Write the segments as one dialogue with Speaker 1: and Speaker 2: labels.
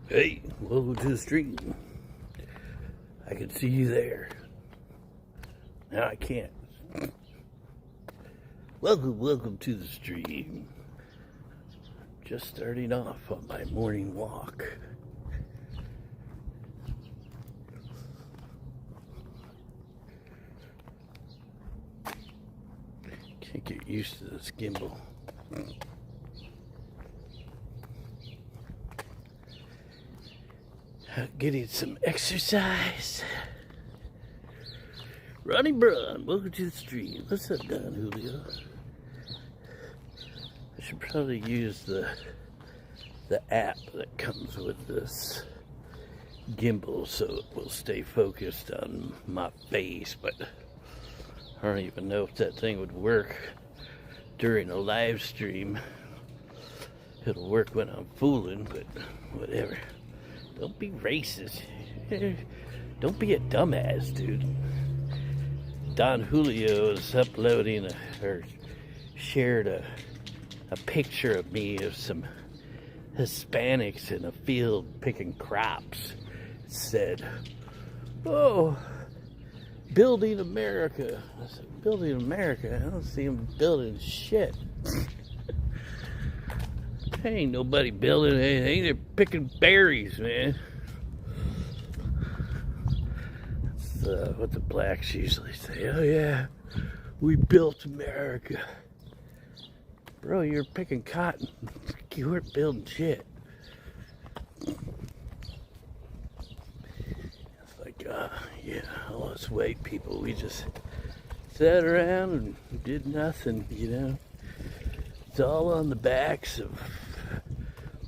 Speaker 1: Hey, welcome to the stream. I can see you there. Now I can't. Welcome to the stream. Just starting off on my morning walk. Can't get used to this gimbal. Getting some exercise. Ronnie Braun, welcome to the stream. What's up, Don Julio? I should probably use the app that comes with this gimbal so it will stay focused on my face, but I don't even know if that thing would work during a live stream. It'll work when I'm fooling, but whatever. Don't be racist. Don't be a dumbass, dude. Don Julio is uploading or shared a picture of me of some Hispanics in a field picking crops. It said, "Oh, building America." I said, "Building America? I don't see them building shit." Ain't nobody building anything. They're picking berries, man. That's what the blacks usually say. Oh yeah, we built America. Bro, you're picking cotton. You weren't building shit. It's like, yeah, all us white people, we just sat around and did nothing, you know. It's all on the backs of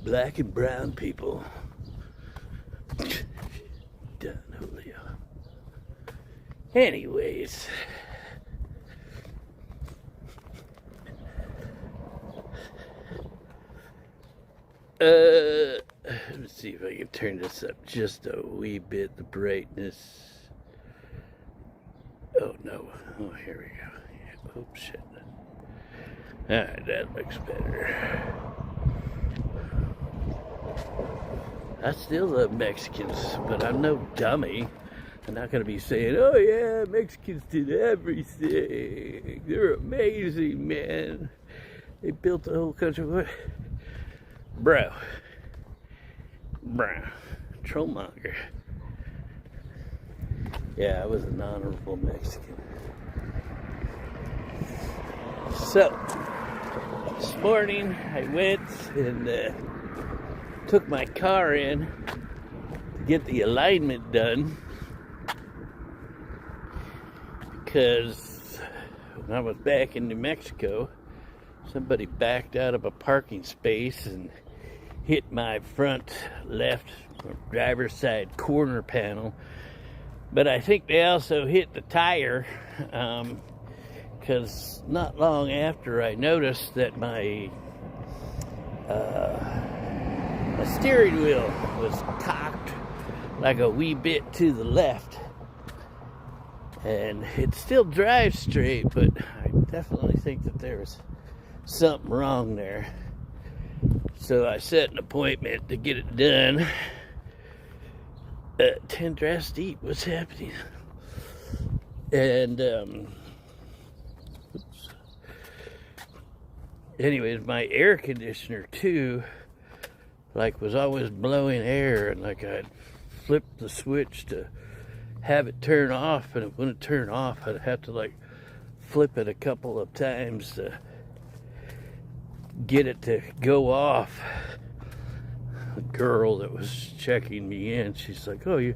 Speaker 1: black and brown people. Don Julio. Anyways. Let's see if I can turn this up just a wee bit, the brightness. Oh no. Oh, here we go. Yeah. Oops, shit. Alright, that looks better. I still love Mexicans, but I'm no dummy. I'm not going to be saying, oh yeah, Mexicans did everything. They're amazing, man. They built the whole country. What? Bro. Trollmonger. Yeah, I was an honorable Mexican. So, this morning I went and took my car in to get the alignment done because when I was back in New Mexico, somebody backed out of a parking space and hit my front left driver's side corner panel. But I think they also hit the tire because not long after I noticed that my steering wheel was cocked like a wee bit to the left. And it still drives straight, but I definitely think that there was something wrong there. So I set an appointment to get it done. 10 drafts deep, what's happening? And, oops. Anyways, my air conditioner too, like, was always blowing air, and like I'd flip the switch to have it turn off, and it wouldn't turn off. I'd have to like flip it a couple of times to get it to go off. The girl that was checking me in, she's like, "Oh, you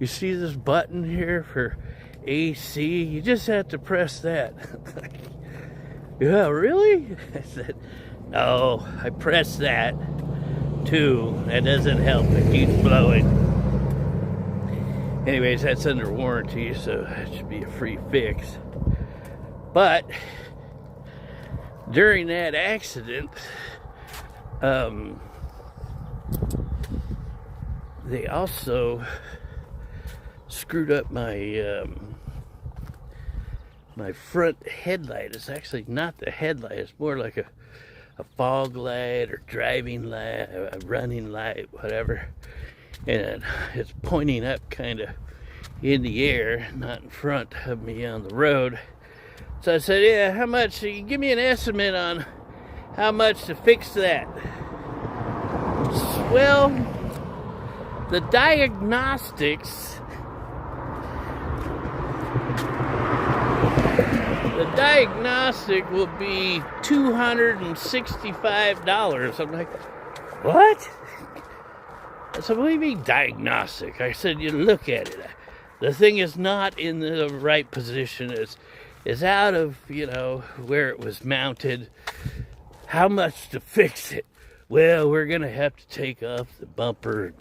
Speaker 1: see this button here for AC? You just have to press that." Like, yeah, really? I said, "No, I pressed that too. That doesn't help. It keeps blowing." Anyways, that's under warranty, so that should be a free fix. But during that accident, they also screwed up my my front headlight. It's actually not the headlight. It's more like a a fog light or driving light, a running light, whatever. And it's pointing up kind of in the air, not in front of me on the road. So I said, yeah, how much? You give me an estimate on how much to fix that. Well, the diagnostic will be $265. I'm like, what? I said, what do you mean diagnostic? I said, you look at it. The thing is not in the right position. It's out of, where it was mounted. How much to fix it? Well, we're going to have to take off the bumper.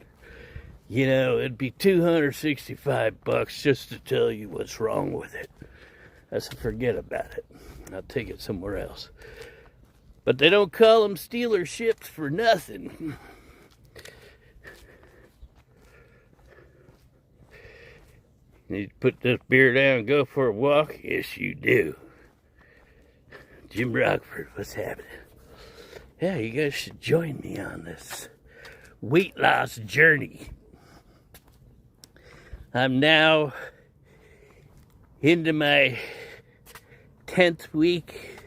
Speaker 1: It'd be $265 just to tell you what's wrong with it. I said, forget about it. I'll take it somewhere else. But they don't call them Steeler ships for nothing. You need to put this beer down and go for a walk? Yes, you do. Jim Rockford, what's happening? Yeah, you guys should join me on this weight loss journey. I'm now into my 10th week.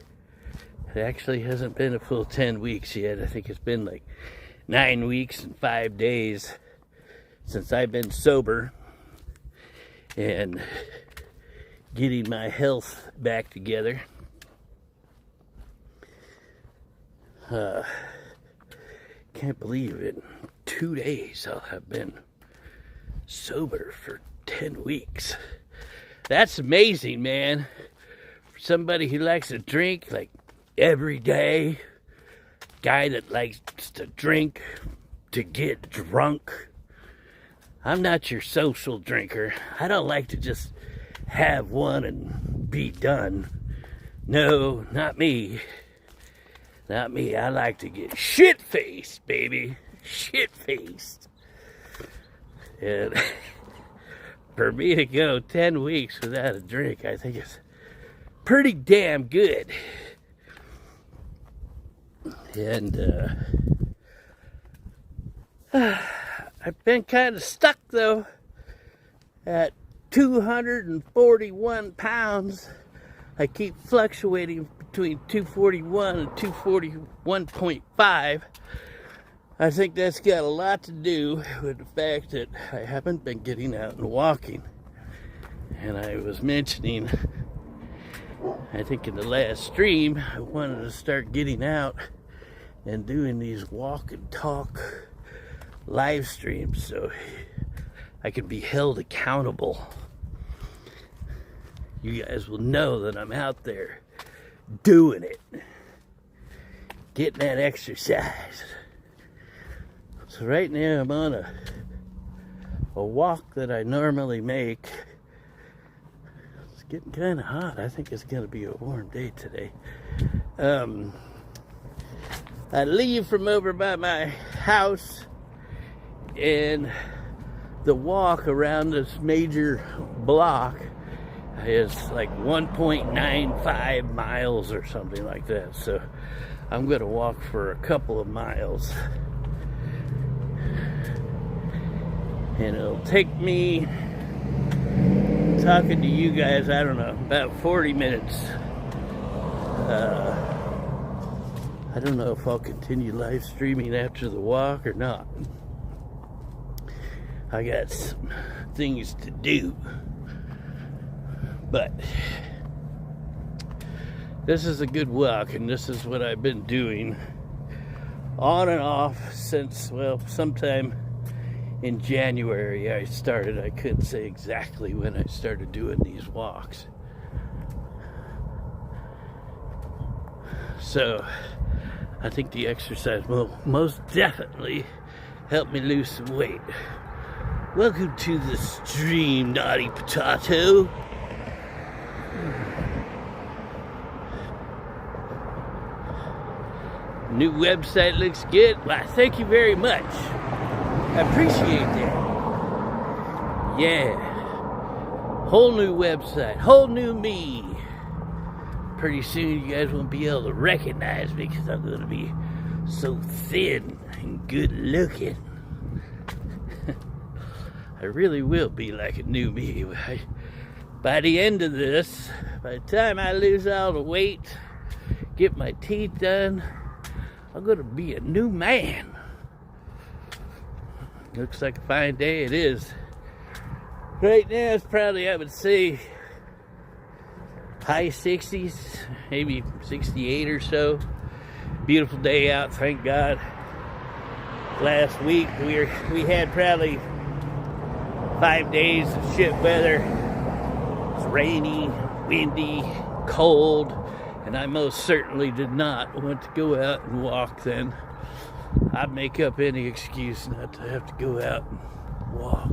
Speaker 1: It actually hasn't been a full 10 weeks yet. I think it's been like 9 weeks and 5 days since I've been sober and getting my health back together. Can't believe it. 2 days I'll have been sober for 10 weeks. That's amazing, man. For somebody who likes to drink like every day, guy that likes to drink to get drunk. I'm not your social drinker. I don't like to just have one and be done. No, not me. Not me. I like to get shit-faced, baby. Shit-faced. And for me to go 10 weeks without a drink, I think it's pretty damn good. And I've been kind of stuck, though, at 241 pounds. I keep fluctuating between 241 and 241.5. I think that's got a lot to do with the fact that I haven't been getting out and walking. And I was mentioning, I think in the last stream, I wanted to start getting out and doing these walk and talk live streams so I can be held accountable. You guys will know that I'm out there doing it, getting that exercise. So right now I'm on a walk that I normally make. It's getting kind of hot. I think it's going to be a warm day today. I leave from over by my house, and the walk around this major block is like 1.95 miles or something like that. So I'm going to walk for a couple of miles. And it'll take me, talking to you guys, I don't know, about 40 minutes. I don't know if I'll continue live streaming after the walk or not. I got some things to do. But this is a good walk, and this is what I've been doing on and off since, well, sometime in January I started. I couldn't say exactly when I started doing these walks. So I think the exercise will most definitely help me lose some weight. Welcome to the stream, Naughty Potato. New website looks good. Well, thank you very much. I appreciate that. Yeah. Whole new website. Whole new me. pretty soon you guys won't be able to recognize me because I'm going to be so thin and good looking. I really will be like a new me. By the end of this, by the time I lose all the weight, get my teeth done, I'm going to be a new man. Looks like a fine day it is. Right now it's probably, I would say, high 60s, maybe 68 or so. Beautiful day out, thank God. Last week we had probably 5 days of shit weather. It's rainy, windy, cold, and I most certainly did not want to go out and walk then. I'd make up any excuse not to have to go out and walk.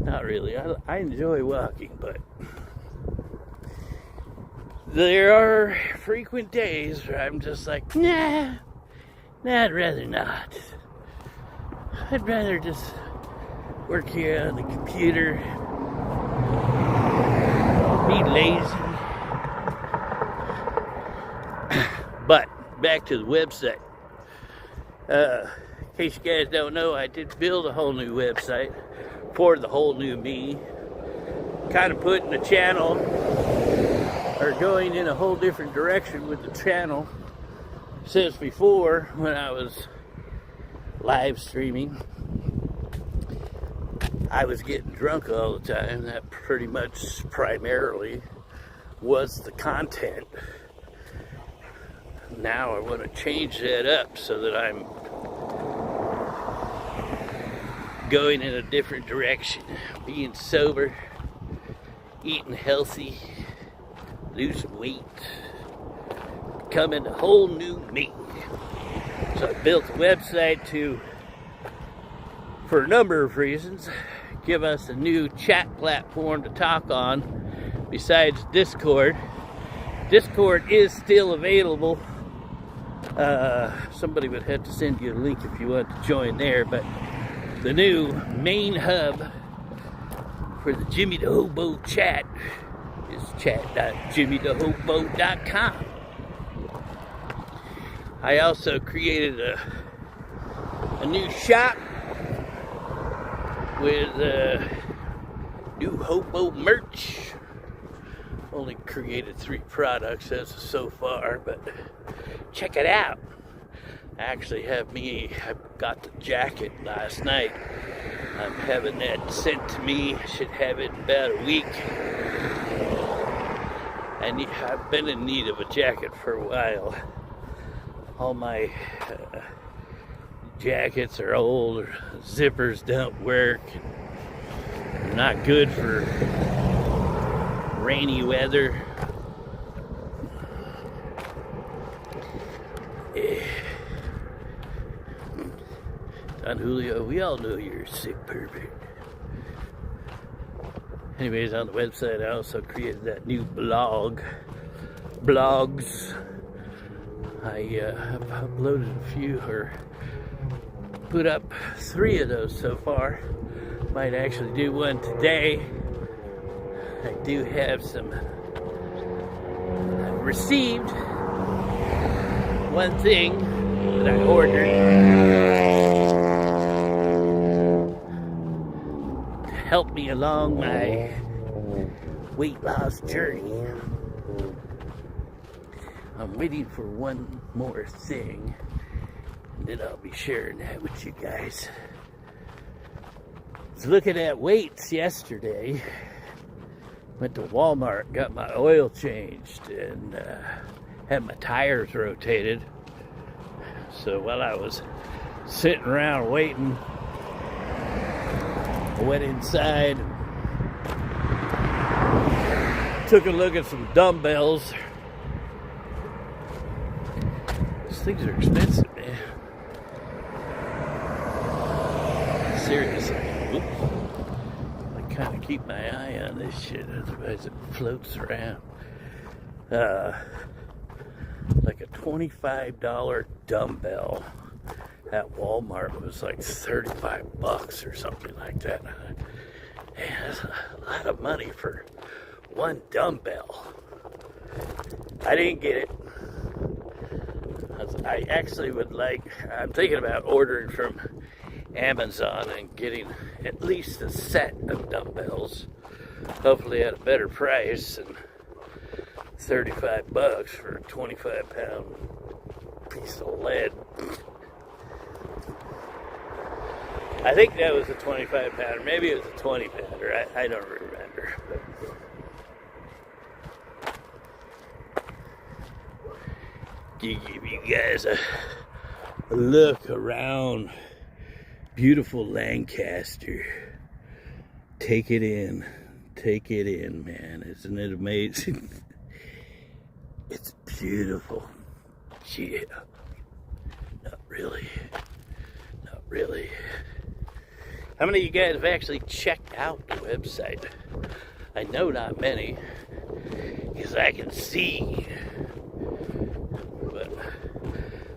Speaker 1: Not really. I enjoy walking, but there are frequent days where I'm just like, nah, I'd rather not. I'd rather just work here on the computer, be lazy. But back to the website. In case you guys don't know, I did build a whole new website for the whole new me. Kind of putting the channel, or going in a whole different direction with the channel. Since before, when I was live streaming, I was getting drunk all the time. That pretty much primarily was the content. Now I want to change that up so that I'm going in a different direction. Being sober, eating healthy, losing weight, becoming a whole new me. So I built a website for a number of reasons, give us a new chat platform to talk on besides Discord. Discord is still available. Somebody would have to send you a link if you want to join there, but the new main hub for the Jimmy the Hobo chat is chat.jimmythehobo.com. I also created a new shop with new hobo merch. Only created 3 products as of so far, but check it out. I got the jacket last night. I'm having that sent to me. I should have it in about a week. And I've been in need of a jacket for a while. All my jackets are old, zippers don't work. They're not good for rainy weather. Don Julio, we all know you're a sick pervert. Anyways, on the website I also created that new blogs. I have uploaded a few, or put up 3 of those so far. Might actually do one today. I do have some received one thing that I ordered to help me along my weight loss journey. I'm waiting for one more thing, and then I'll be sharing that with you guys. I was looking at weights yesterday. Went to Walmart, got my oil changed, and had my tires rotated. So while I was sitting around waiting, I went inside, took a look at some dumbbells. These things are expensive, man. Seriously. Oops. Kind of keep my eye on this shit, otherwise it floats around. Like a $25 dumbbell at Walmart was like $35 or something like that. Man, that's a lot of money for one dumbbell. I didn't get it. I actually I'm thinking about ordering from Amazon and getting at least a set of dumbbells, hopefully at a better price than $35 for a 25-pound piece of lead. I think that was a 25-pounder. Maybe it was a 20-pounder. I don't remember. To give you guys a look around beautiful Lancaster. Take it in, man. Isn't it amazing? It's beautiful. Yeah. Not really. How many of you guys have actually checked out the website? I know not many, because I can see. But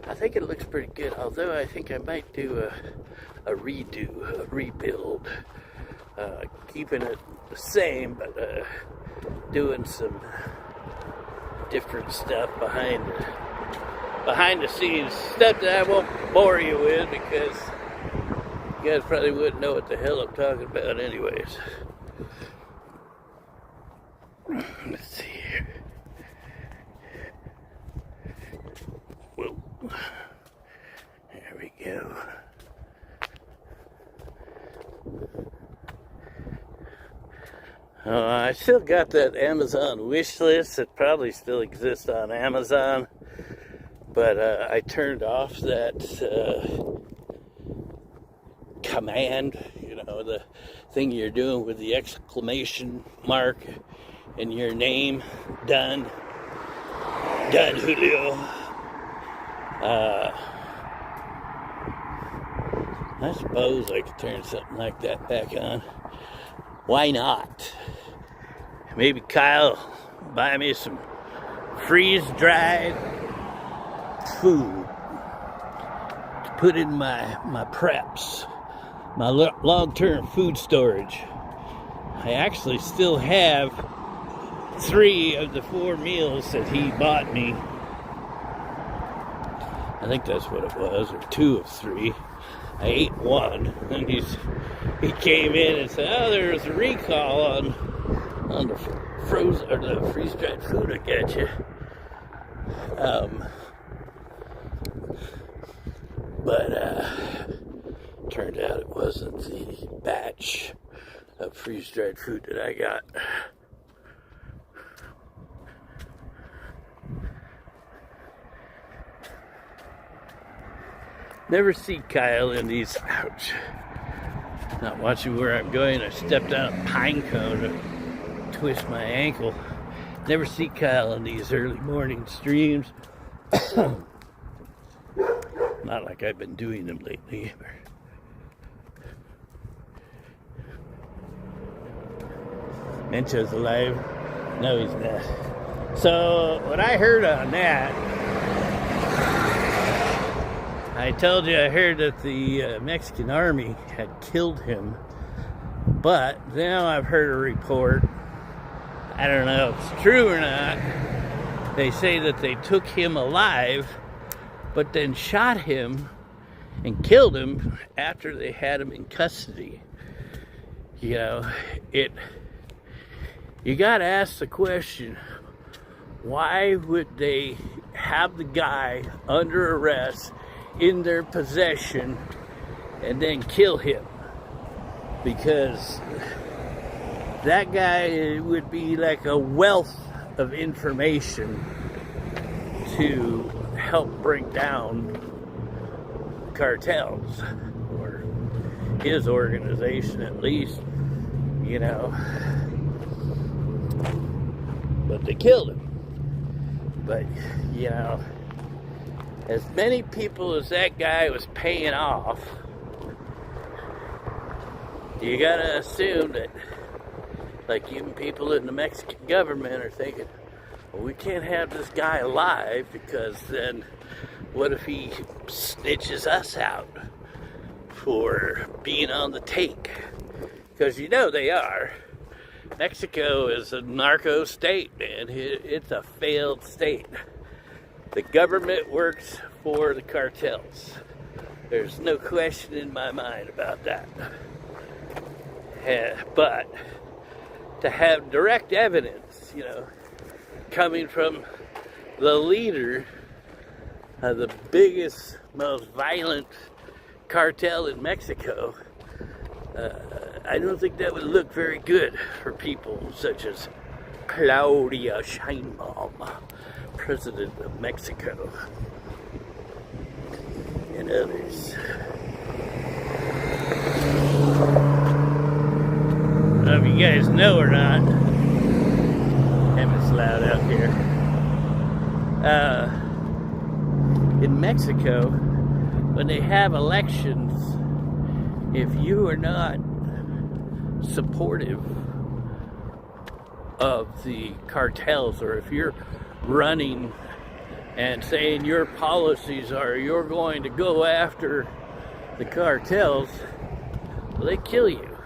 Speaker 1: I think it looks pretty good, although I think I might do a rebuild. Keeping it the same, but doing some different stuff behind the scenes. Stuff that I won't bore you with, because you guys probably wouldn't know what the hell I'm talking about anyways. Let's see here. Whoa. There we go. I still got that Amazon wish list. It probably still exists on Amazon, but I turned off that command, the thing you're doing with the exclamation mark and your name. Done, Julio. I suppose I could turn something like that back on. Why not? Maybe Kyle buy me some freeze-dried food to put in my preps, my long-term food storage. I actually still have 3 of the 4 meals that he bought me. I think that's what it was, or 2 of 3. I ate 1, and he came in and said, "Oh, there was a recall on the frozen or the freeze-dried food I got you." But turned out it wasn't the batch of freeze-dried food that I got. Never see Kyle in these. Ouch. Not watching where I'm going. I stepped on a pine cone to twist my ankle. Never see Kyle in these early morning streams. Not like I've been doing them lately. Mencha's alive. No, he's not. So, what I heard on that, I told you I heard that the Mexican army had killed him, but now I've heard a report, I don't know if it's true or not, they say that they took him alive, but then shot him and killed him after they had him in custody. You gotta ask the question, why would they have the guy under arrest in their possession and then kill him? Because that guy would be like a wealth of information to help bring down cartels, or his organization at least, but they killed him. But as many people as that guy was paying off, you gotta assume that, like, even people in the Mexican government are thinking, well, we can't have this guy alive, because then what if he snitches us out for being on the take? Because they are. Mexico is a narco state, man. It's a failed state. The government works for the cartels. There's no question in my mind about that. But to have direct evidence, coming from the leader of the biggest, most violent cartel in Mexico, I don't think that would look very good for people such as Claudia Sheinbaum, President of Mexico, and others. I don't know if you guys know or not. Damn, it's loud out here. In Mexico, when they have elections, if you are not supportive of the cartels, or if you're running and saying your policies are you're going to go after the cartels, well, they kill you.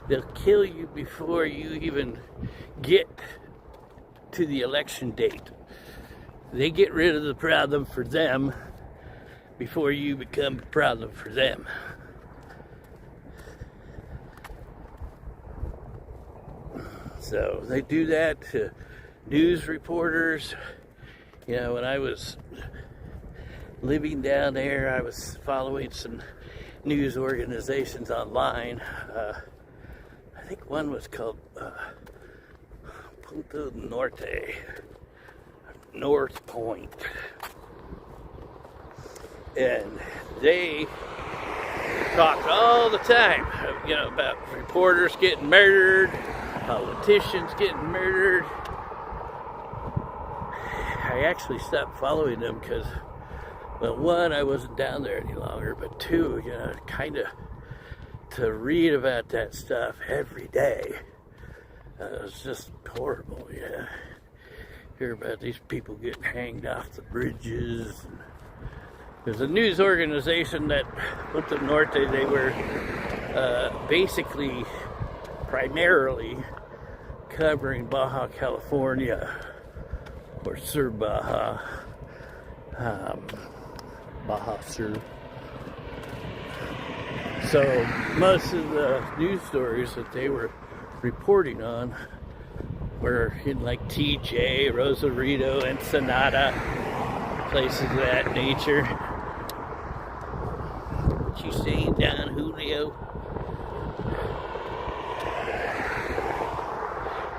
Speaker 1: They'll kill you before you even get to the election date. They get rid of the problem for them before you become a problem for them. So they do that to news reporters. When I was living down there, I was following some news organizations online. I think one was called Punto Norte, North Point. And they talked all the time, about reporters getting murdered, politicians getting murdered. I actually stopped following them because, well, one, I wasn't down there any longer, but two, kind of to read about that stuff every day, it was just horrible. Hear about these people getting hanged off the bridges. There's a news organization that Punta Norte, they were basically primarily covering Baja California, or Sur Baja, Baja Sur. So most of the news stories that they were reporting on were in like TJ, Rosarito, Ensenada, places of that nature. What you saying, Don Julio?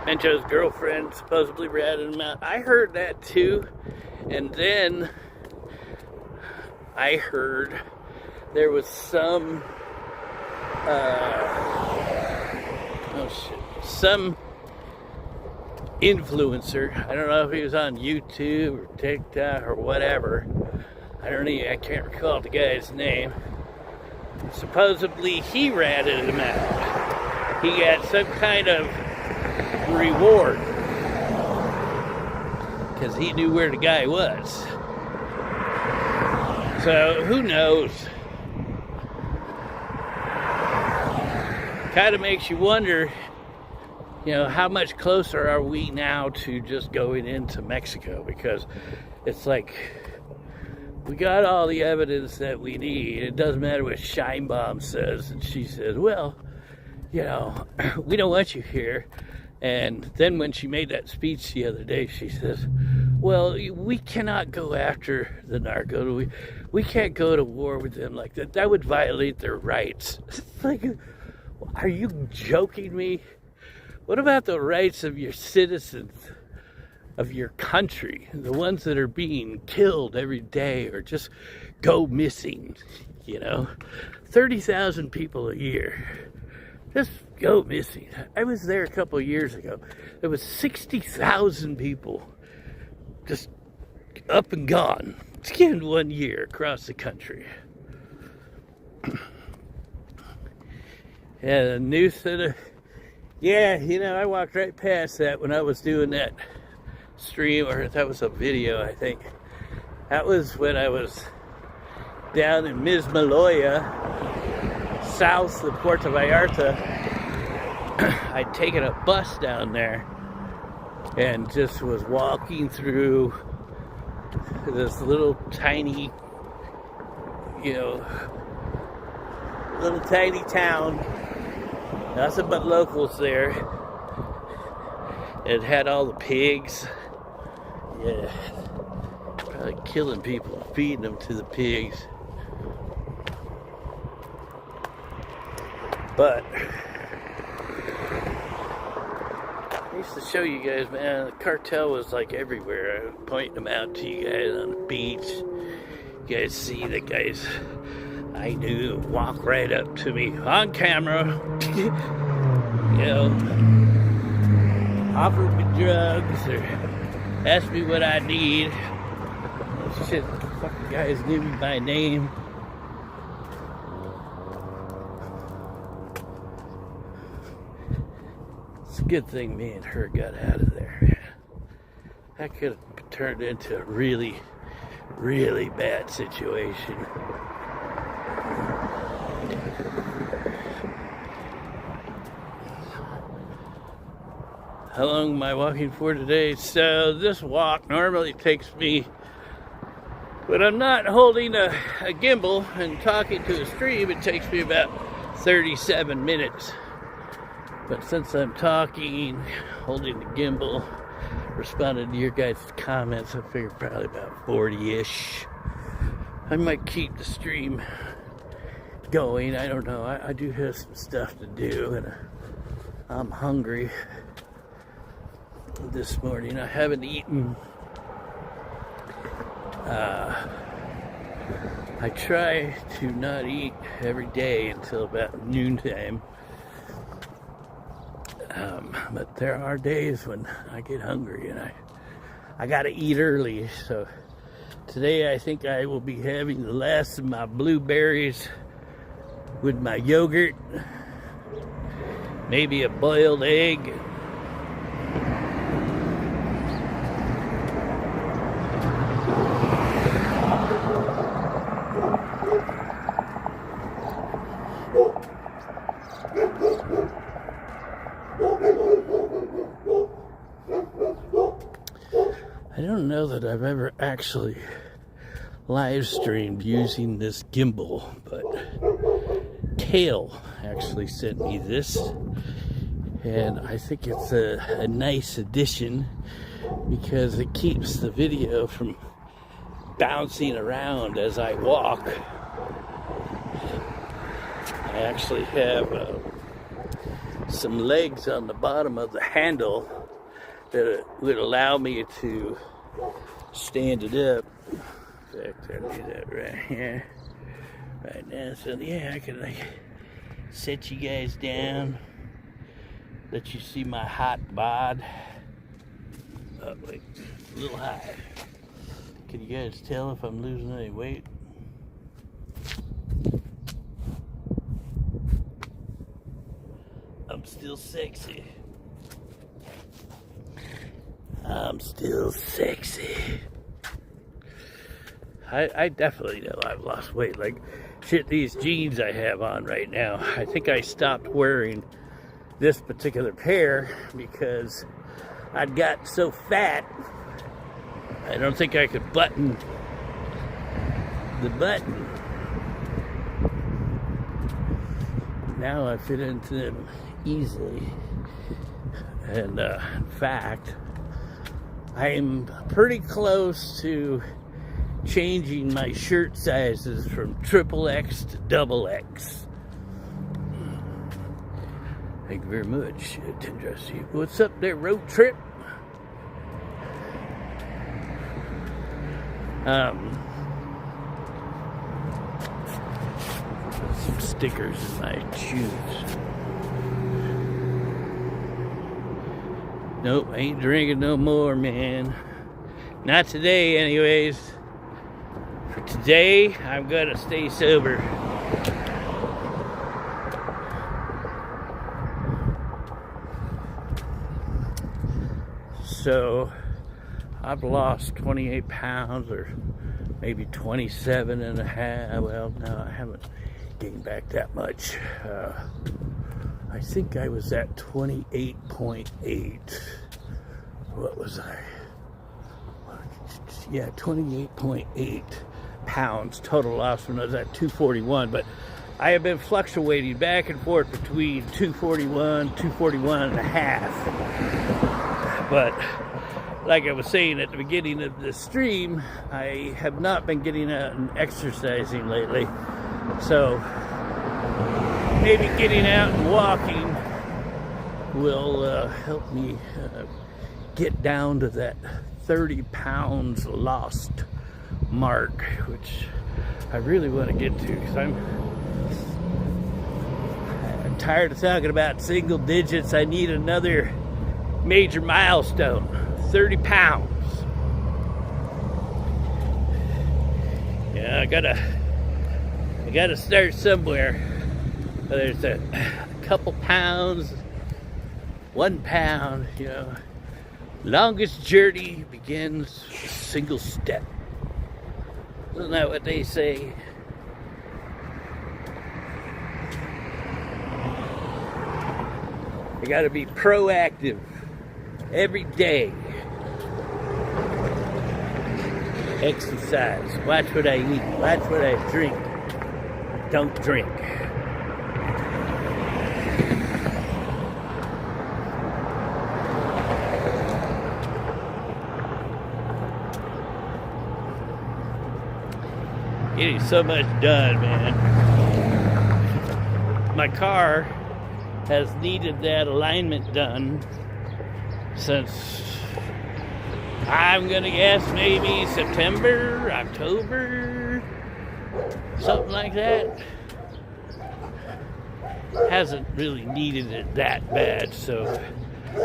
Speaker 1: Mencho's girlfriend supposedly ratted him out. I heard that too. And then I heard there was some some influencer. I don't know if he was on YouTube or TikTok or whatever. I can't recall the guy's name. Supposedly he ratted him out. He got some kind of reward because he knew where the guy was. So who knows? Kind of makes you wonder, how much closer are we now to just going into Mexico? Because it's like we got all the evidence that we need. It doesn't matter what Sheinbaum says, and she says, well, we don't want you here. And then when she made that speech the other day, she says, well, we cannot go after the narco. We can't go to war with them like that. That would violate their rights. It's like, are you joking me? What about the rights of your citizens, of your country, the ones that are being killed every day or just go missing? 30,000 people a year just go missing. I was there a couple of years ago. There was 60,000 people just up and gone in 1 year across the country. Yeah, the news said, I walked right past that when I was doing that stream, or that was a video, I think. That was when I was down in Mismaloya, south of Puerto Vallarta, I'd taken a bus down there and just was walking through this little tiny, little tiny town. Nothing but locals there. It had all the pigs. Yeah. Probably killing people, feeding them to the pigs. But I used to show you guys, man, the cartel was like everywhere. I was pointing them out to you guys on the beach. You guys see the guys I knew walk right up to me on camera. Offer me drugs or ask me what I need. Shit, fucking guys knew me by name. It's a good thing me and her got out of there. That could have turned into a really, really bad situation. How long am I walking for today? So this walk normally takes me, when I'm not holding a gimbal and talking to a stream, it takes me about 37 minutes. But since I'm talking, holding the gimbal, responding to your guys' comments, I figure probably about 40-ish. I might keep the stream going. I don't know. I do have some stuff to do, and I'm hungry this morning. I haven't eaten. I try to not eat every day until about noontime. But there are days when I get hungry and I gotta eat early. So today I think I will be having the last of my blueberries with my yogurt, maybe a boiled egg. I don't know that I've ever actually live streamed using this gimbal, but Kale actually sent me this, and I think it's a nice addition because it keeps the video from bouncing around as I walk. I actually have some legs on the bottom of the handle that would allow me to stand it up. In fact, I'll do that right here, right now. So yeah, I can like set you guys down, let you see my hot bod. Oh wait, a little high. Can you guys tell if I'm losing any weight? I'm still sexy. I'm still sexy. I definitely know I've lost weight. Like, shit, these jeans I have on right now, I think I stopped wearing this particular pair because I'd got so fat, I don't think I could button the button. Now I fit into them easily. And in fact, I'm pretty close to changing my shirt sizes from XXX to XX. Thank you very much, Tendrassi. What's up there, road trip? Some stickers in my shoes. Nope, I ain't drinking no more, man. Not today, anyways. For today, I'm gonna stay sober. So, I've lost 28 pounds, or maybe 27 and a half. Well, no, I haven't gained back that much. I think I was at 28.8. What was I? Yeah, 28.8 pounds total loss when I was at 241. But I have been fluctuating back and forth between 241, 241 and a half. But like I was saying at the beginning of the stream, I have not been getting out and exercising lately. So maybe getting out and walking will help me get down to that 30 pounds lost mark, which I really want to get to, because I'm tired of talking about single digits. I need another major milestone. 30 pounds. Yeah, I gotta start somewhere. Whether it's a couple pounds, 1 pound, you know. Longest journey begins with a single step. Isn't that what they say? You gotta be proactive every day. Exercise. Watch what I eat. Watch what I drink. Don't drink. Getting so much done, man. My car has needed that alignment done since, I'm gonna guess, maybe September, October, something like that. Hasn't really needed it that bad, so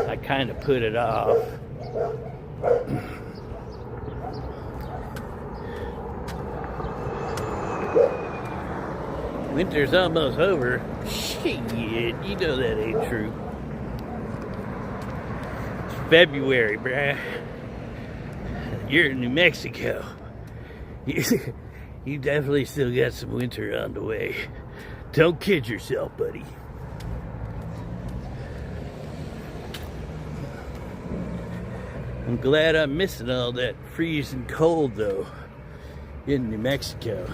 Speaker 1: I kind of put it off. Winter's almost over. Shit, you know that ain't true. It's February, bruh. You're in New Mexico. You definitely still got some winter on the way. Don't kid yourself, buddy. I'm glad I'm missing all that freezing cold, though, in New Mexico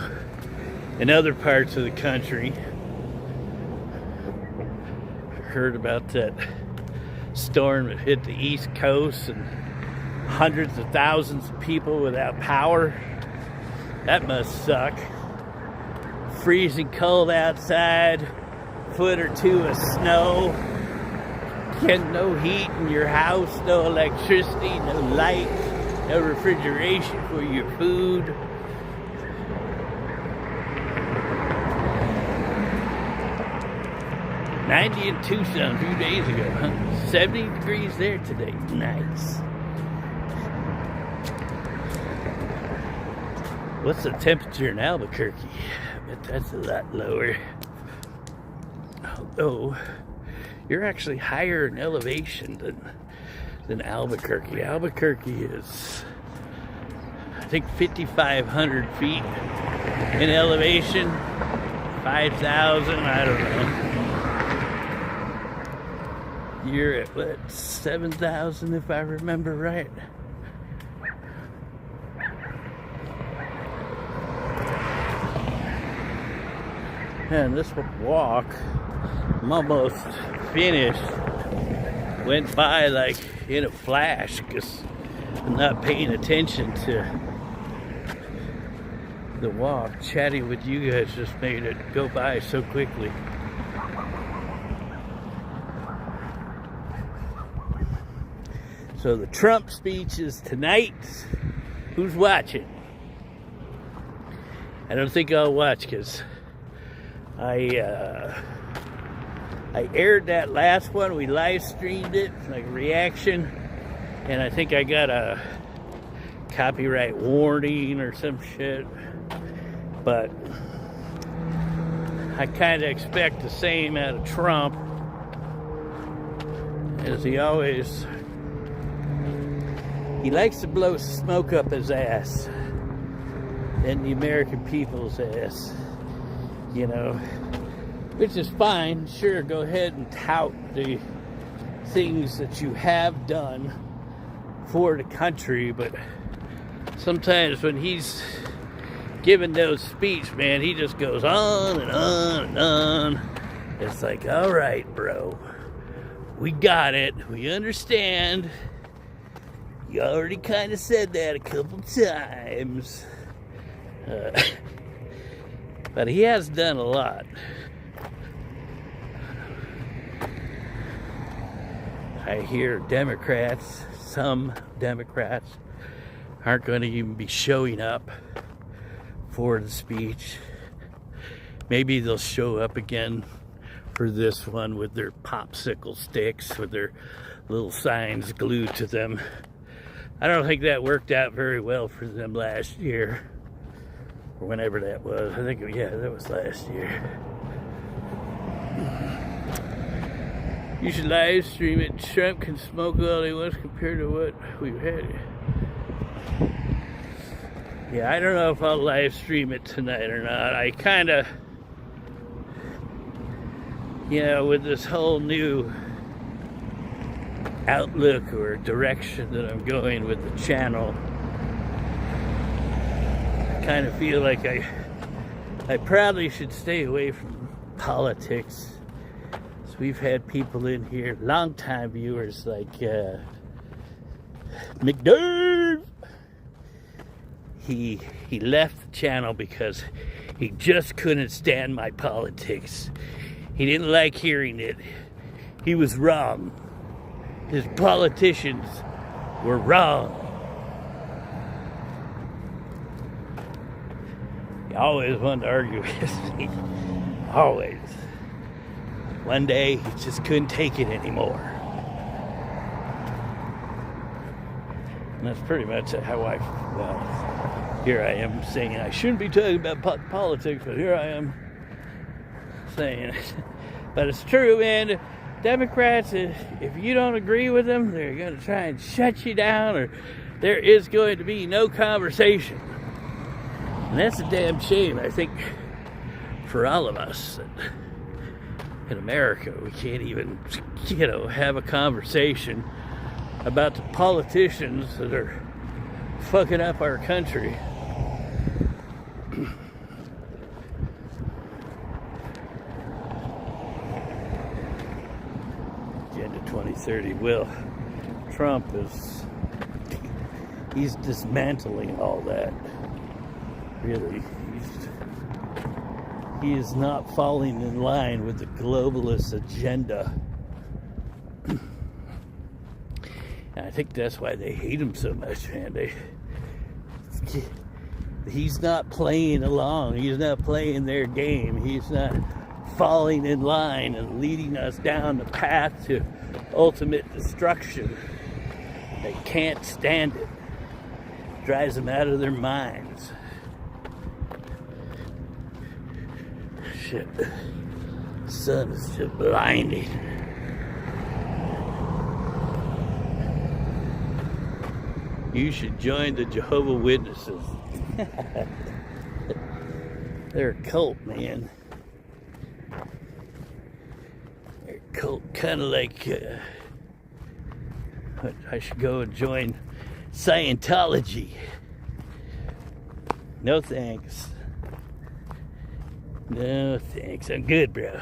Speaker 1: and other parts of the country. Heard about that storm that hit the East Coast and hundreds of thousands of people without power. That must suck. Freezing cold outside, foot or two of snow, getting no heat in your house, no electricity, no light, no refrigeration for your food. $90 in Tucson a few days ago, huh? 70 degrees there today. Nice. What's the temperature in Albuquerque? I bet that's a lot lower. Although, you're actually higher in elevation than Albuquerque. Albuquerque is, I think, 5,500 feet in elevation. 5,000, I don't know. You're at, what, 7,000 if I remember right? And this walk, I'm almost finished, went by like in a flash because I'm not paying attention to the walk. Chatting with you guys just made it go by so quickly. So the Trump speech is tonight. Who's watching? I don't think I'll watch because I aired that last one. We live streamed it, like a reaction, and I think I got a copyright warning or some shit. But I kind of expect the same out of Trump, as he always. He likes to blow smoke up his ass and the American people's ass. You know, which is fine. Sure, go ahead and tout the things that you have done for the country, but sometimes when he's giving those speech, man, he just goes on and on and on. It's like, all right, bro, we got it, we understand. You already kind of said that a couple times. But he has done a lot. I hear Democrats, some Democrats, aren't going to even be showing up for the speech. Maybe they'll show up again for this one with their popsicle sticks, with their little signs glued to them. I don't think that worked out very well for them last year, or whenever that was. I think, yeah, that was last year. You should live stream it. Trump can smoke all he wants compared to what we've had. Yeah, I don't know if I'll live stream it tonight or not. I kind of, you know, with this whole new outlook or direction that I'm going with the channel, I kind of feel like I probably should stay away from politics. So we've had people in here, longtime viewers like McDave. He left the channel because he just couldn't stand my politics. He didn't like hearing it. He was wrong. His politicians were wrong. He always wanted to argue with me. Always. One day, he just couldn't take it anymore. And that's pretty much how well, here I am saying I shouldn't be talking about politics, but here I am saying it. But it's true, man. Democrats, if you don't agree with them, they're going to try and shut you down, or there is going to be no conversation. And that's a damn shame, I think, for all of us. That in America, we can't even, have a conversation about the politicians that are fucking up our country. Agenda 2030. Well, Trump he's dismantling all that. Really, he is not falling in line with the globalist agenda. And I think that's why they hate him so much, man. He's not playing along. He's not playing their game. He's not falling in line and leading us down the path to ultimate destruction. They can't stand it. It drives them out of their minds. Shit. The sun is just blinding. You should join the Jehovah's Witnesses. They're a cult, man. They're a cult, kind of like I should go and join Scientology. No thanks. No thanks. I'm good, bro.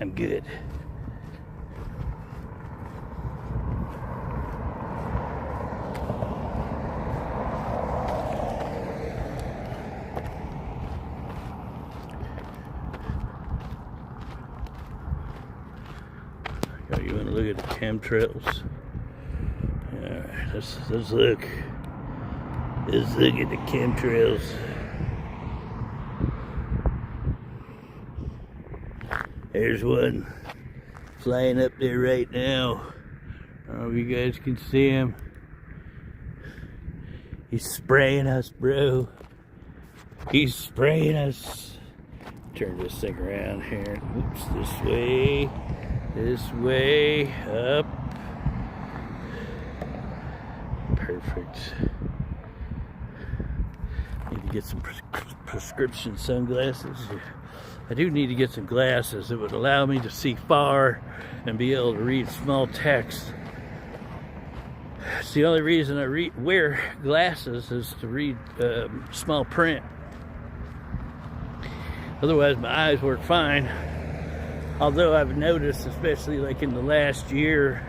Speaker 1: I'm good. Oh, you want to look at the chemtrails? Alright, let's look. Let's look at the chemtrails. There's one flying up there right now. I don't know if you guys can see him. He's spraying us, bro. He's spraying us. Turn this thing around here. Oops, this way. This way. Up. Perfect. Need to get some prescription sunglasses. I do need to get some glasses that would allow me to see far and be able to read small text. It's the only reason I wear glasses is to read small print. Otherwise, my eyes work fine. Although I've noticed, especially like in the last year,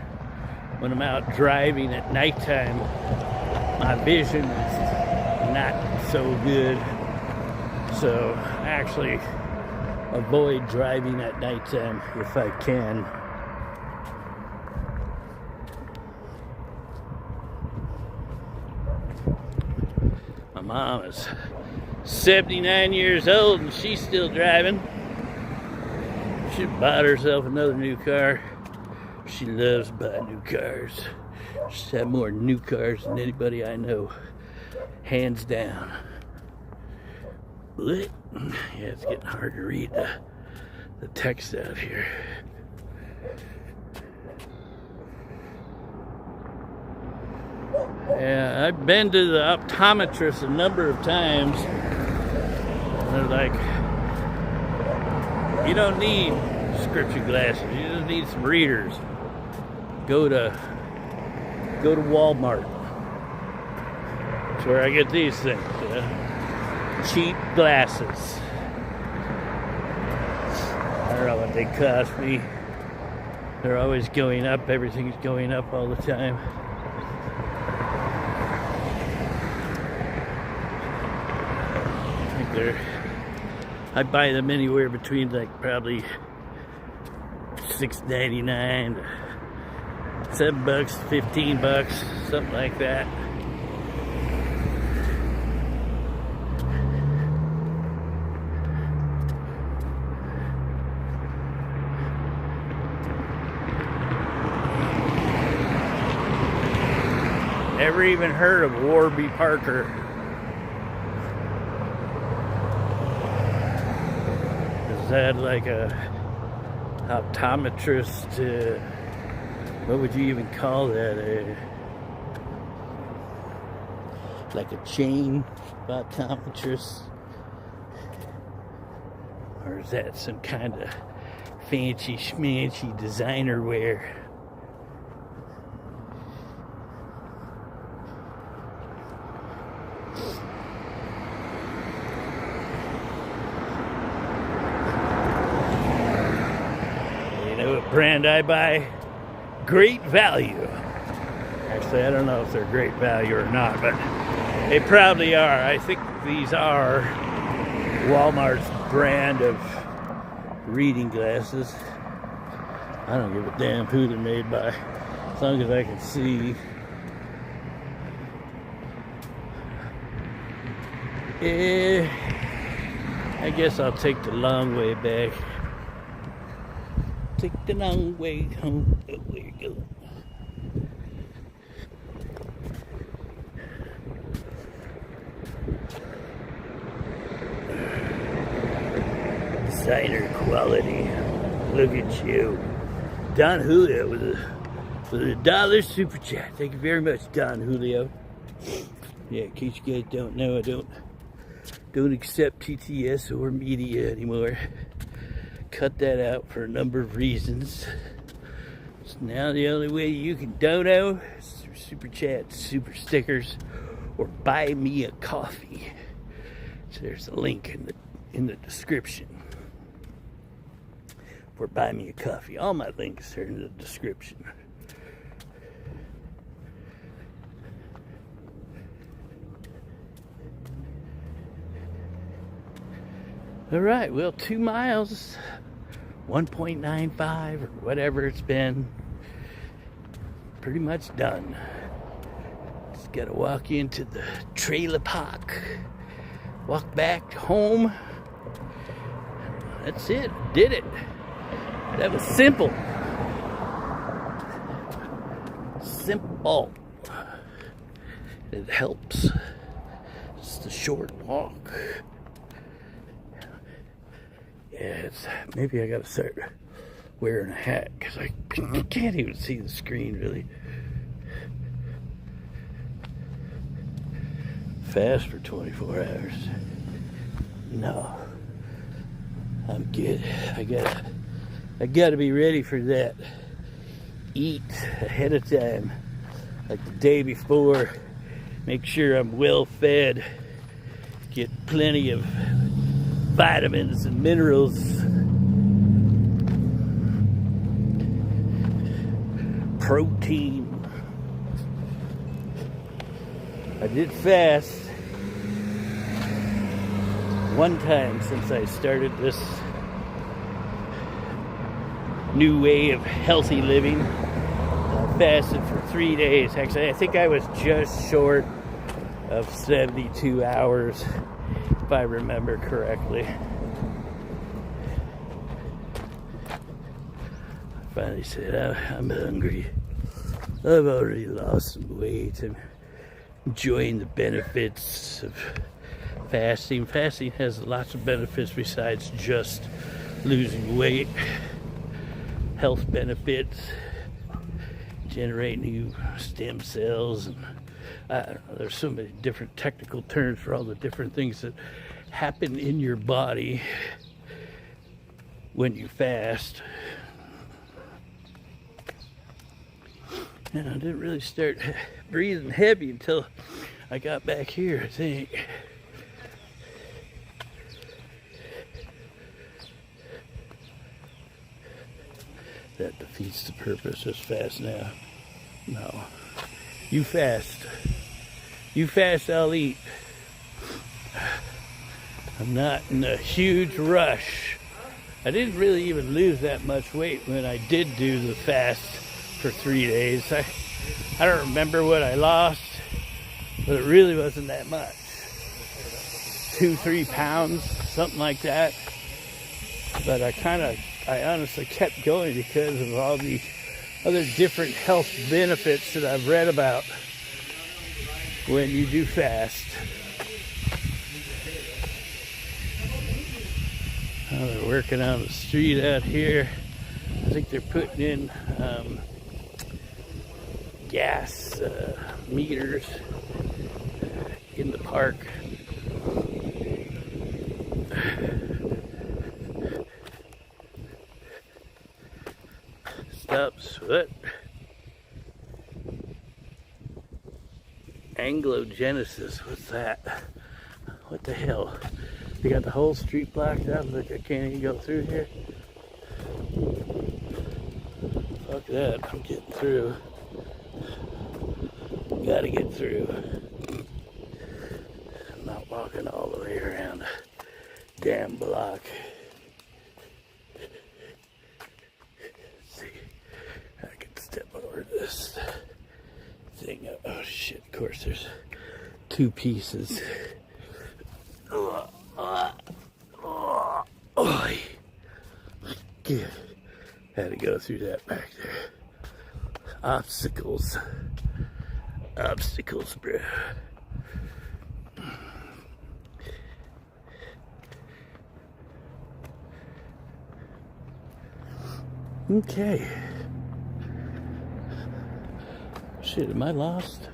Speaker 1: when I'm out driving at nighttime, my vision is not so good. So actually avoid driving at nighttime if I can. My mom is 79 years old and she's still driving. She bought herself another new car. She loves buying new cars. She's had more new cars than anybody I know, hands down. But, yeah, it's getting hard to read the text out here. Yeah, I've been to the optometrist a number of times. And they're like, you don't need prescription glasses. You just need some readers. Go to Walmart. That's where I get these things. Cheap glasses. I don't know what they cost me. They're always going up. Everything's going up all the time. I buy them anywhere between like probably $6.99 to $7, $15, something like that. Never even heard of Warby Parker. Is that like a optometrist? What would you even call that? Like a chain of optometrists? Or is that some kind of fancy schmancy designer wear? Brand I buy? Great Value. Actually, I don't know if they're great value or not, but they probably are. I think these are Walmart's brand of reading glasses. I don't give a damn who they're made by, as long as I can see. I guess I'll take the long way back. Take the long way home. Oh, where you go? Designer quality. Look at you, Don Julio with a $1 super chat. Thank you very much, Don Julio. Yeah, in case you guys don't know, I don't accept TTS or media anymore. Cut that out for a number of reasons. So now the only way you can dono is through super chats, super stickers, or buy me a coffee. So there's a link in the description for buy me a coffee. All my links are in the description. All right, well, 2 miles, 1.95 or whatever it's been, pretty much done. Just gotta walk into the trailer park, walk back home. That's it, did it. That was simple. Simple. It helps. Just a short walk. Yeah, maybe I gotta start wearing a hat because I can't even see the screen really. fast for 24 hours. No. I'm good. I gotta be ready for that. Eat ahead of time. Like the day before. Make sure I'm well fed. Get plenty of vitamins and minerals. Protein. I did fast one time since I started this new way of healthy living. I fasted for 3 days. Actually, I think I was just short of 72 hours, if I remember correctly. I finally said, I'm hungry. I've already lost some weight. I'm enjoying the benefits of fasting. Fasting has lots of benefits besides just losing weight. Health benefits, generate new stem cells, and I don't know, there's so many different technical terms for all the different things that happen in your body when you fast. And I didn't really start breathing heavy until I got back here, I think. That defeats the purpose. Just fast now. No. You fast. You fast, I'll eat. I'm not in a huge rush. I didn't really even lose that much weight when I did do the fast for 3 days. I don't remember what I lost, but it really wasn't that much. 2-3 pounds, something like that. But I honestly kept going because of all the other different health benefits that I've read about when you do fast. Oh, they're working on the street out here. I think they're putting in gas meters in the park. Stops. What? Anglogenesis. What's that? What the hell? They got the whole street blocked out. Look, I can't even go through here. Fuck that. I'm getting through. Gotta get through. I'm not walking all the way around the damn block. Step over this thing. Oh shit, of course there's 2 pieces. Good. Had to go through that back there. Obstacles, bro. Okay. Shit, am I lost?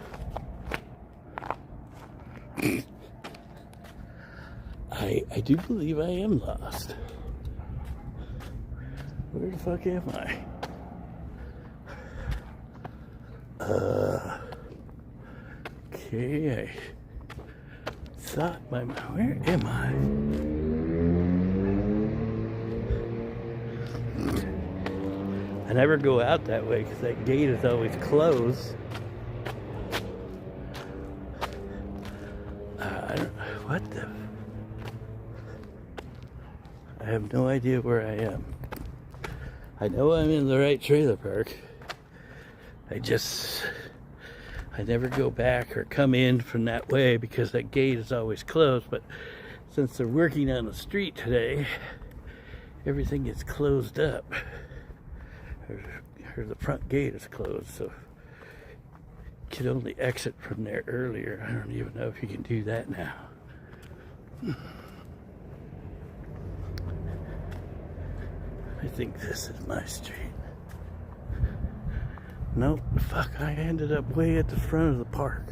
Speaker 1: I do believe I am lost. Where the fuck am I? Okay, I thought where am I? I never go out that way because that gate is always closed. What the? I have no idea where I am. I know I'm in the right trailer park. I never go back or come in from that way because that gate is always closed. But since they're working on the street today, everything is closed up. Or the front gate is closed, so you could only exit from there earlier. I don't even know if you can do that now. I think this is my street. Nope, fuck, I ended up way at the front of the park.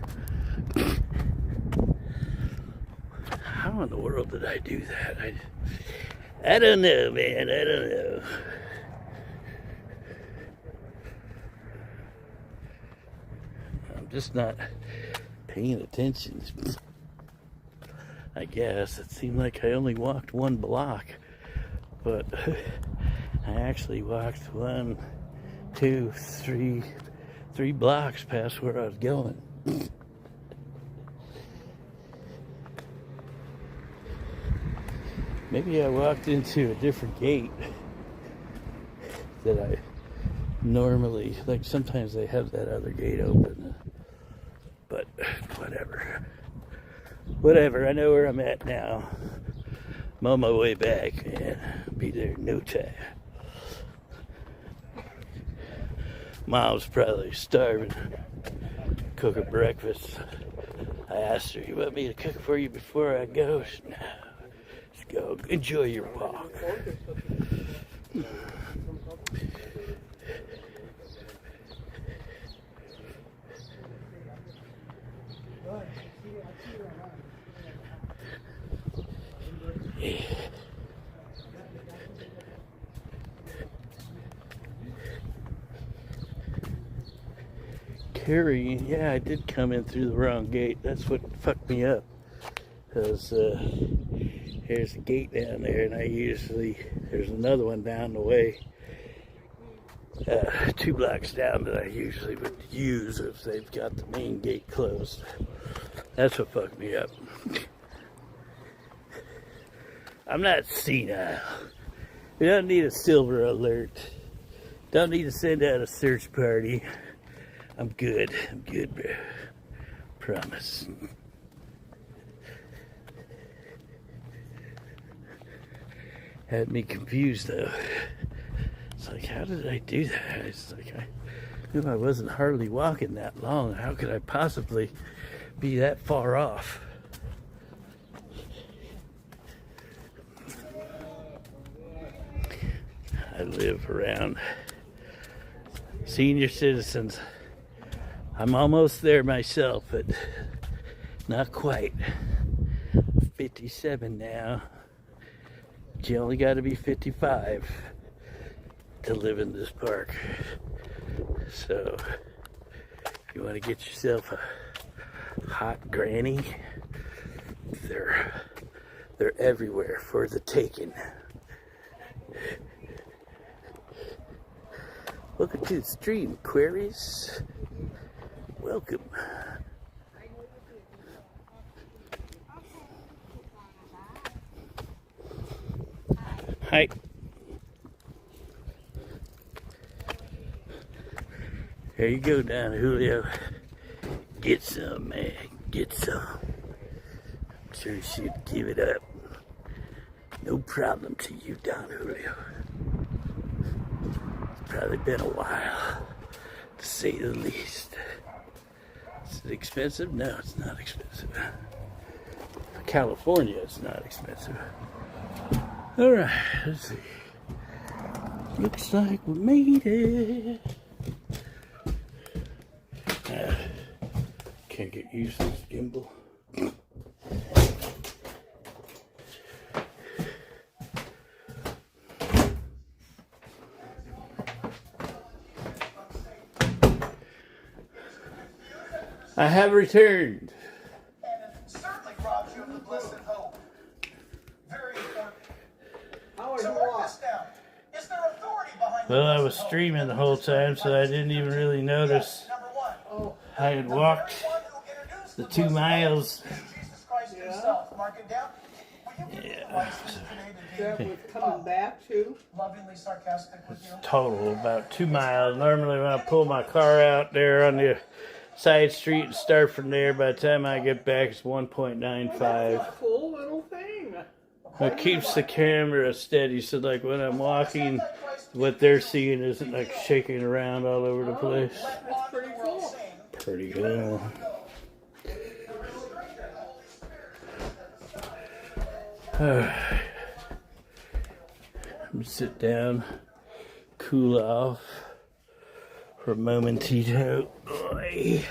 Speaker 1: How in the world did I do that? I don't know, man. I don't know. I'm just not paying attention. I guess it seemed like I only walked one block, but I actually walked 1, 2, 3 blocks past where I was going. Maybe I walked into a different gate that I normally, like sometimes they have that other gate open, but whatever. Whatever, I know where I'm at now. I'm on my way back, man. I'll be there in no time. Mom's probably starving. Cook her breakfast. I asked her, you want me to cook it for you before I go? She said, no. Let's go. Enjoy your walk. Yeah. Carrie, yeah, I did come in through the wrong gate. That's what fucked me up. Because there's a gate down there, and there's another one down the way, 2 blocks down that I usually would use if they've got the main gate closed. That's what fucked me up. I'm not senile. We don't need a silver alert. Don't need to send out a search party. I'm good, bro. Promise. Had me confused though. It's like, how did I do that? It's like, I knew I wasn't hardly walking that long. How could I possibly be that far off? I live around senior citizens. I'm almost there myself, but not quite. 57 now. You only got to be 55 to live in this park. So, if you want to get yourself a hot granny, they're everywhere for the taking. Welcome to the stream, Queries. Welcome. Hi. There you go, Don Julio. Get some, man. Get some. I'm sure she'd give it up. No problem to you, Don Julio. It's probably been a while, to say the least. Is it expensive? No, it's not expensive. For California, it's not expensive. Alright, let's see. Looks like we made it. Can't get used to this gimbal. I have returned.
Speaker 2: And it certainly robs you of the blessed hope. Very important. So mark this down. Is there authority behind
Speaker 1: Well, I was streaming the whole time, so I didn't even really notice.
Speaker 2: Number one.
Speaker 1: I had walked the 2 miles.
Speaker 2: Jesus Christ himself. Mark it down. Will you give me the license today to be
Speaker 3: That was coming back too.
Speaker 2: lovingly sarcastic with you?
Speaker 1: Total about 2 miles. Normally when I pull my car out there on the side street and start from there, by the time I get back it's 1.95.
Speaker 3: That's a cool little thing.
Speaker 1: It keeps the camera steady, so like when I'm walking, what they're seeing isn't like shaking around all over the place.
Speaker 3: That's pretty cool.
Speaker 1: Pretty cool. I'm gonna sit down, cool off for a momentito. Oy.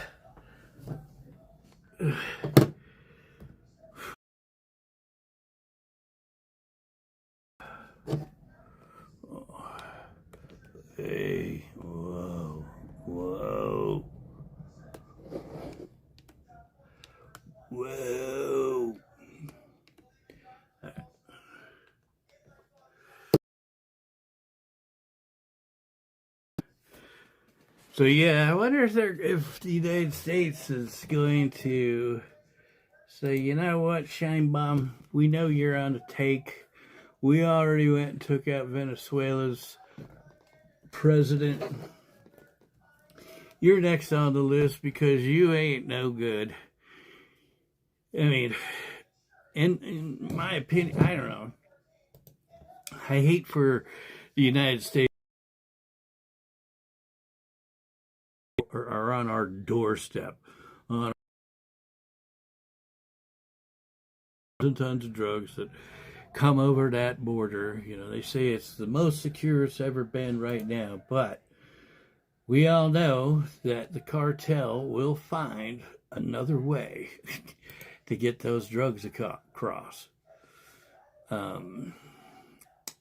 Speaker 1: So yeah, I wonder if the United States is going to say, you know what, Shine Bomb, we know you're on the take. We already went and took out Venezuela's president. You're next on the list because you ain't no good. I mean, in my opinion, I don't know. I hate for the United States are on our doorstep on tons of drugs that come over that border. You know, they say it's the most secure it's ever been right now, but we all know that the cartel will find another way to get those drugs across.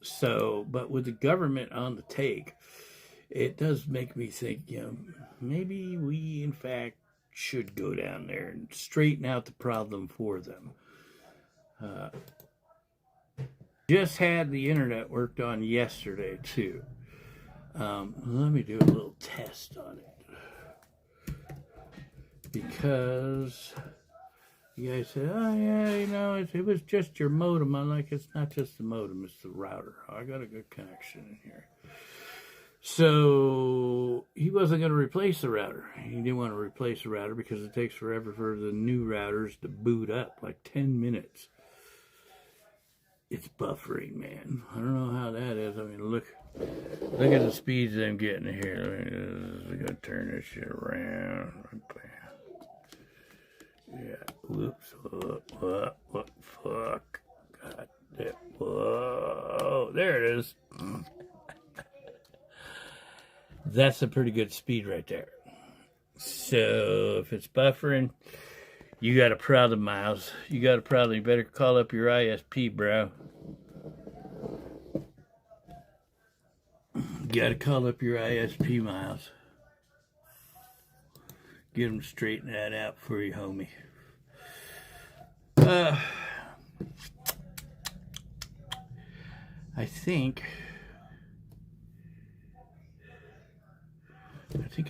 Speaker 1: So, but with the government on the take, it does make me think, you know, maybe we in fact should go down there and straighten out the problem for them. Just had the internet worked on yesterday too. Let me do a little test on it because you guys said, oh yeah, you know, it was just your modem. I'm like, it's not just the modem, it's the router. I got a good connection in here. So he wasn't going to replace the router. He didn't want to replace the router because it takes forever for the new routers to boot up, like 10 minutes. It's buffering, man. I don't know how that is. I mean, look at the speeds I'm getting here. I'm going to turn this shit around. Yeah, whoops, what, fuck. God damn, whoa, there it is. That's a pretty good speed right there. So if it's buffering, you got a problem, Miles. You got a problem. You better call up your ISP, bro. You got to call up your ISP, Miles. Get them to straighten that out for you, homie. I think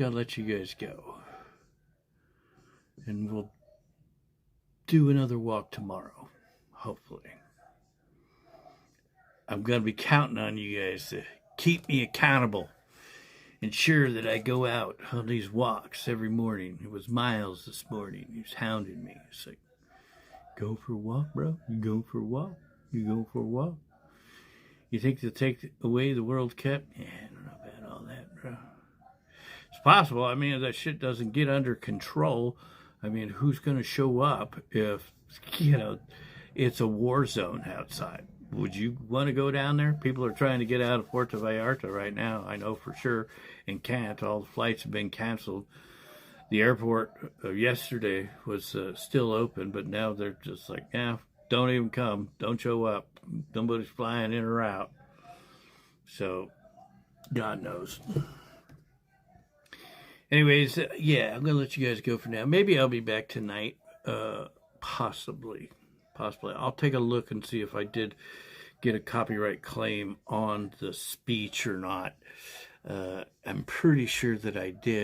Speaker 1: I'll let you guys go. And we'll do another walk tomorrow, hopefully. I'm going to be counting on you guys to keep me accountable. Ensure that I go out on these walks every morning. It was Miles this morning. He was hounding me. It's like, go for a walk, bro. You go for a walk. You go for a walk. You think they'll take away the world cup? Yeah, I don't know about all that, bro. It's possible. I mean, if that shit doesn't get under control, I mean, who's going to show up if, you know, it's a war zone outside? Would you want to go down there? People are trying to get out of Puerto Vallarta right now, I know for sure, and can't. All the flights have been canceled. The airport yesterday was still open, but now they're just like, yeah, don't even come. Don't show up. Nobody's flying in or out. So, God knows. Anyways, yeah, I'm going to let you guys go for now. Maybe I'll be back tonight. Possibly. I'll take a look and see if I did get a copyright claim on the speech or not. I'm pretty sure that I did.